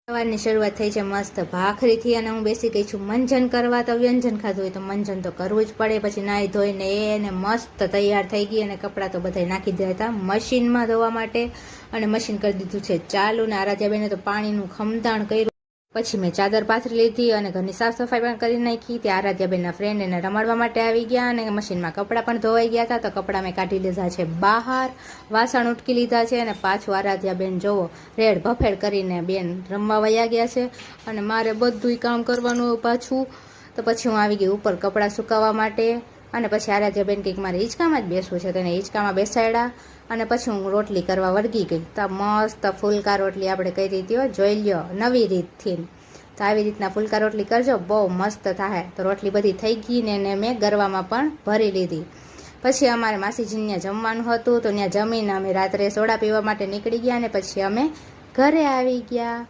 સવારની શરૂઆત થઈ છે મસ્ત ભાખરીથી અને હું બેસી ગઈ છું મંજન કરવા. તો વ્યંજન ખાધું હોય તો મંજન તો કરવું જ પડે. પછી નાહી ધોઈને એને મસ્ત તૈયાર થઈ ગઈ અને કપડાં તો બધા નાખી દીધા હતા મશીનમાં ધોવા માટે અને મશીન કરી દીધું છે ચાલુ. ને આરાધ્યાબેને તો પાણીનું ખમદાણ કર્યું. પછી મેં ચાદર પાથરી લીધી અને ઘરની સાફ સફાઈ પણ કરી નાખી. ત્યાં આરાધ્યાબેનના ફ્રેન્ડ એને રમાડવા માટે આવી ગયા અને મશીનમાં કપડાં પણ ધોવાઈ ગયા હતા. તો કપડાં મેં કાઢી લીધા છે બહાર, વાસણ ઉટકી લીધા છે અને પાછું આરાધ્યાબેન જોવો રેડ ભફેડ કરીને બેન રમવા વયા ગયા છે અને મારે બધુંય કામ કરવાનું પાછું. તો પછી હું આવી ગઈ ઉપર કપડાં સુકાવવા માટે અને પછી આરાધ્યાબેન કંઈક મારે હિંચકામાં જ બેસવું છે તેને હિંચકામાં બેસાડ્યા અને પછી હું રોટલી કરવા વળગી ગઈ. તો મસ્ત ફુલકા રોટલી આપણે કરી હતી, જોઈ લ્યો નવી રીતથી. તો આવી રીતના ફુલકા રોટલી કરજો, બહુ મસ્ત થાય. તો રોટલી બધી થઈ ગઈ ને એને મેં ગરવામાં પણ ભરી લીધી. પછી અમારે માસીજીને ત્યાં જમવાનું હતું તો ત્યાં જમીને અમે રાત્રે સોડા પીવા માટે નીકળી ગયા અને પછી અમે ઘરે આવી ગયા.